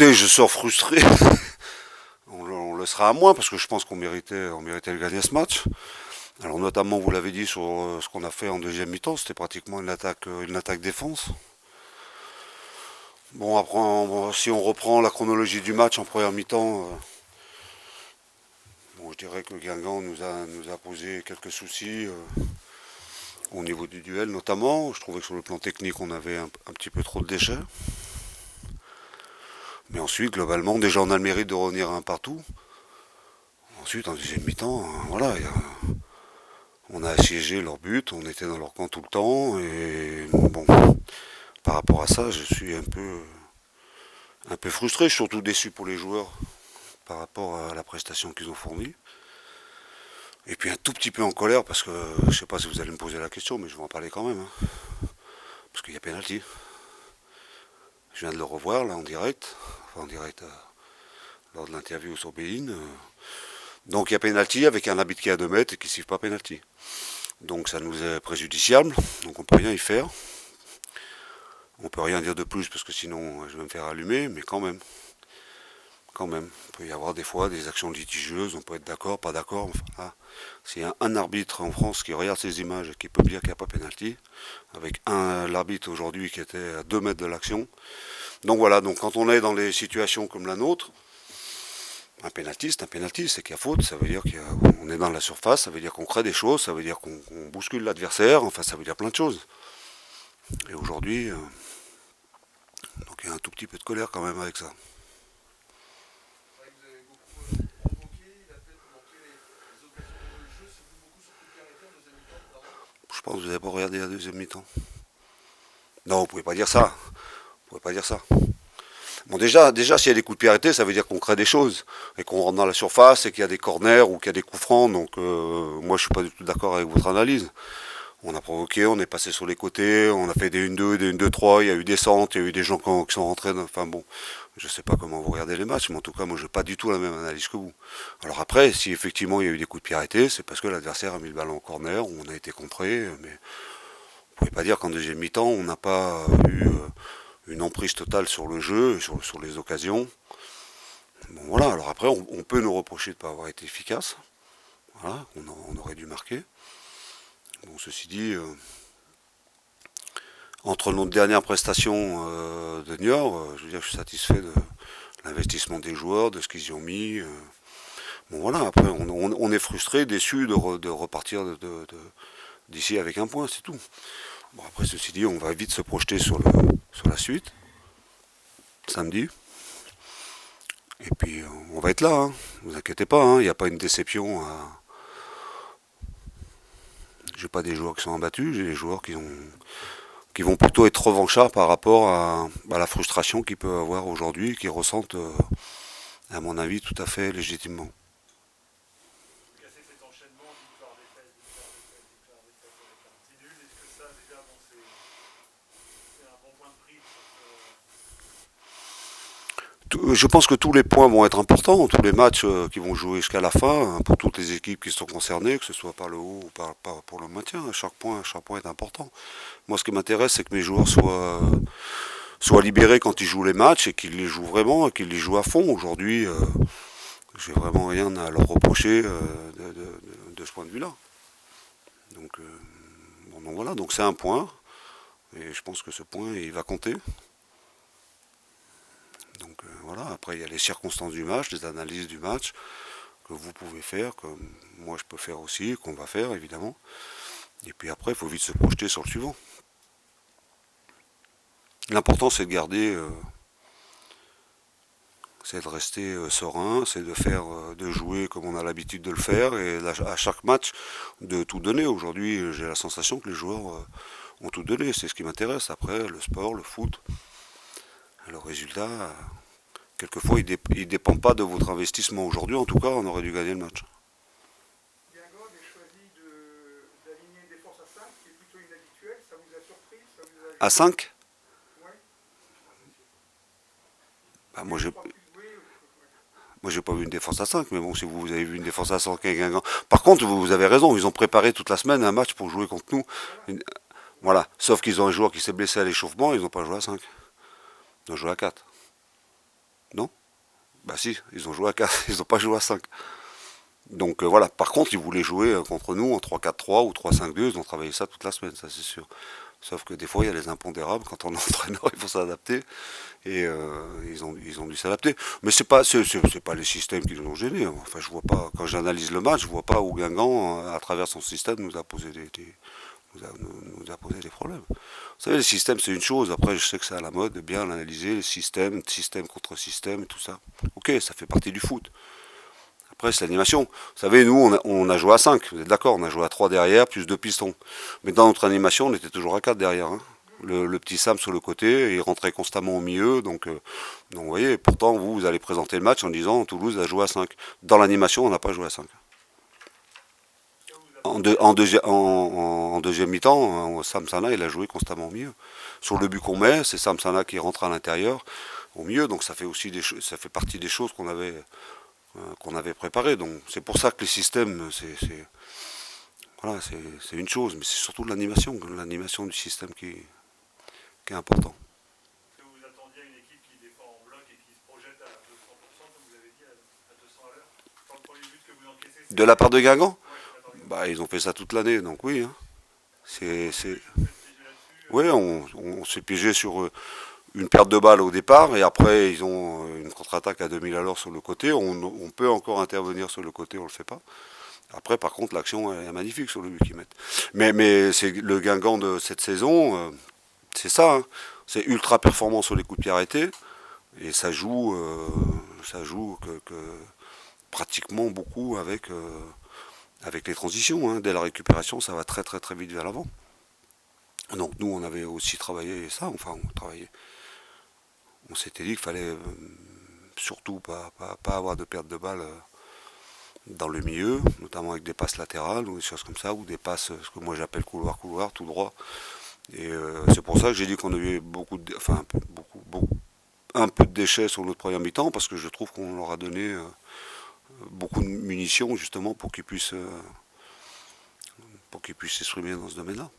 Écoutez, je sors frustré. On le sera à moins parce que je pense qu'on méritait de gagner ce match. Alors notamment, vous l'avez dit sur ce qu'on a fait en deuxième mi-temps, c'était pratiquement une attaque défense. Bon, après, si on reprend la chronologie du match en première mi-temps, bon, je dirais que Guingamp nous a posé quelques soucis au niveau du duel notamment. Je trouvais que sur le plan technique, on avait un petit peu trop de déchets. Mais ensuite, globalement, déjà on a le mérite de revenir à un partout. Ensuite, en deuxième mi-temps, voilà, on a assiégé leur but, on était dans leur camp tout le temps. Et bon, par rapport à ça, je suis un peu frustré, surtout déçu pour les joueurs par rapport à la prestation qu'ils ont fournie. Et puis un tout petit peu en colère parce que je ne sais pas si vous allez me poser la question, mais je vais en parler quand même. Parce qu'il y a pénalty. Je viens de le revoir là en direct, enfin en direct lors de l'interview sur Bein. Donc il y a pénalty avec un arbitre qui est à 2 mètres et qui ne siffle pas pénalty. Donc ça nous est préjudiciable, donc on ne peut rien y faire. On ne peut rien dire de plus parce que sinon je vais me faire allumer, mais quand même. Quand même. Il peut y avoir des fois des actions litigieuses, on peut être d'accord, pas d'accord. Enfin, là, s'il y a un arbitre en France qui regarde ces images et qui peut dire qu'il n'y a pas pénalty, avec l'arbitre aujourd'hui qui était à 2 mètres de l'action. Donc voilà, donc quand on est dans des situations comme la nôtre, un pénalty, c'est qu'il y a faute, ça veut dire qu'on est dans la surface, ça veut dire qu'on crée des choses, ça veut dire qu'on bouscule l'adversaire, enfin ça veut dire plein de choses. Et aujourd'hui, donc il y a un tout petit peu de colère quand même avec ça. Je pense que vous n'avez pas regardé la deuxième mi-temps. Non, vous pouvez pas dire ça. Vous pouvez pas dire ça. Bon, déjà, s'il y a des coups de pied arrêtés, ça veut dire qu'on crée des choses et qu'on rentre dans la surface et qu'il y a des corners ou qu'il y a des coups francs. Donc, moi, je suis pas du tout d'accord avec votre analyse. On a provoqué, on est passé sur les côtés, on a fait des 1-2, des 1-2-3, il y a eu des centres, il y a eu des gens qui sont rentrés. Enfin bon, je sais pas comment vous regardez les matchs, mais en tout cas, moi, je n'ai pas du tout la même analyse que vous. Alors après, si effectivement il y a eu des coups de pied arrêtés, c'est parce que l'adversaire a mis le ballon au corner, ou on a été contré, mais vous pouvez pas dire qu'en deuxième mi-temps, on n'a pas eu une emprise totale sur le jeu, sur les occasions. Bon voilà, alors après, on peut nous reprocher de ne pas avoir été efficace. Voilà, on aurait dû marquer. Bon, ceci dit, entre notre dernière prestation de Niort, je veux dire, je suis satisfait de l'investissement des joueurs, de ce qu'ils y ont mis. Bon voilà, après, on est frustré, déçu de repartir d'ici avec un point, c'est tout. Bon, après, ceci dit, on va vite se projeter sur la suite, samedi. Et puis, on va être là, hein. Ne vous inquiétez pas, hein, il n'y a pas une déception. J'ai pas des joueurs qui sont abattus, j'ai des joueurs qui vont plutôt être revanchards par rapport à la frustration qu'ils peuvent avoir aujourd'hui, qu'ils ressentent, à mon avis, tout à fait légitimement. Je pense que tous les points vont être importants, tous les matchs qui vont jouer jusqu'à la fin, hein, pour toutes les équipes qui sont concernées, que ce soit par le haut ou pour le maintien. Chaque point est important. Moi, ce qui m'intéresse, c'est que mes joueurs soient libérés quand ils jouent les matchs et qu'ils les jouent vraiment, et qu'ils les jouent à fond. Aujourd'hui, j'ai vraiment rien à leur reprocher de ce point de vue-là. Donc, bon, donc voilà, donc c'est un point, et je pense que ce point, il va compter. Donc voilà, après il y a les circonstances du match, les analyses du match que vous pouvez faire, que moi je peux faire aussi, qu'on va faire évidemment. Et puis après, il faut vite se projeter sur le suivant. L'important c'est de garder, c'est de rester serein, c'est de faire, de jouer comme on a l'habitude de le faire, et à chaque match de tout donner. Aujourd'hui, j'ai la sensation que les joueurs ont tout donné, c'est ce qui m'intéresse. Après, le sport, le foot, le résultat, quelquefois, il ne dépend pas de votre investissement. Aujourd'hui, en tout cas, on aurait dû gagner le match. Guingamp avait choisi d'aligner une défense à 5, qui est plutôt inhabituel. Ça vous a surpris? Ça vous a À gêné? 5, Ouais. bah, Ou une 3 plus douée? moi j'ai pas vu une défense à 5, mais bon, si vous avez vu une défense à 5 avec Guingamp. Par contre, vous avez raison, ils ont préparé toute la semaine un match pour jouer contre nous. Voilà. Une- Voilà, sauf qu'ils ont un joueur qui s'est blessé à l'échauffement, ils n'ont pas joué à 5. Ils ont joué à 4. Non? Bah si, ils ont joué à 4, ils n'ont pas joué à 5. Donc voilà, par contre, ils voulaient jouer contre nous en 3-4-3 ou 3-5-2, ils ont travaillé ça toute la semaine, ça c'est sûr. Sauf que des fois, il y a les impondérables, quand on est entraîneur, il faut s'adapter, et ils ont dû s'adapter. Mais c'est pas les systèmes qui nous ont gênés, hein. Enfin, je vois pas, quand j'analyse le match, je vois pas où Guingamp, à travers son système, nous a posé nous a posé des problèmes. Vous savez, les systèmes, c'est une chose. Après, je sais que c'est à la mode de bien analyser les systèmes, système contre système et tout ça. Ok, ça fait partie du foot. Après, c'est l'animation. Vous savez, nous, on a joué à 5. Vous êtes d'accord? On a joué à 3 derrière, plus 2 pistons. Mais dans notre animation, on était toujours à 4 derrière, hein. Le petit Sam sur le côté, il rentrait constamment au milieu. Donc vous voyez, pourtant, vous allez présenter le match en disant Toulouse a joué à 5. Dans l'animation, on n'a pas joué à 5. En deuxième mi-temps, Sam Sana, il a joué constamment au milieu. Sur le but qu'on met, c'est Sam Sana qui rentre à l'intérieur, au milieu. Donc ça fait aussi ça fait partie des choses qu'on avait préparées. Donc c'est pour ça que les systèmes, voilà, c'est une chose, mais c'est surtout l'animation du système qui est important. Est-ce que vous attendiez une équipe qui défend en bloc et qui se projette à 200%, comme vous l'avez dit, à 200 à l'heure? Quand le premier but que vous encaissez, De la part de Guingamp, ouais, de la part de bah ils ont fait ça toute l'année, donc oui, hein. vous êtes piégé là-dessus. Oui, on s'est piégé sur une perte de balle au départ, et après ils ont une contre-attaque à 2000 à l'heure sur le côté. On peut encore intervenir sur le côté, on le fait pas. Après, par contre, l'action est magnifique sur le but qu'ils mettent. Mais c'est le Guingamp de cette saison, c'est ça, hein. C'est ultra performant sur les coups de pied arrêtés, et ça joue pratiquement beaucoup avec les transitions, hein. Dès la récupération, ça va très très très vite vers l'avant. Donc nous, on avait aussi travaillé ça, enfin on travaillait. On s'était dit qu'il fallait surtout pas avoir de perte de balle dans le milieu, notamment avec des passes latérales ou des choses comme ça, ou des passes, ce que moi j'appelle couloir, tout droit. Et c'est pour ça que j'ai dit qu'on a eu un peu de déchets sur notre première mi-temps, parce que je trouve qu'on leur a donné beaucoup de munitions justement pour qu'ils puissent s'exprimer dans ce domaine-là.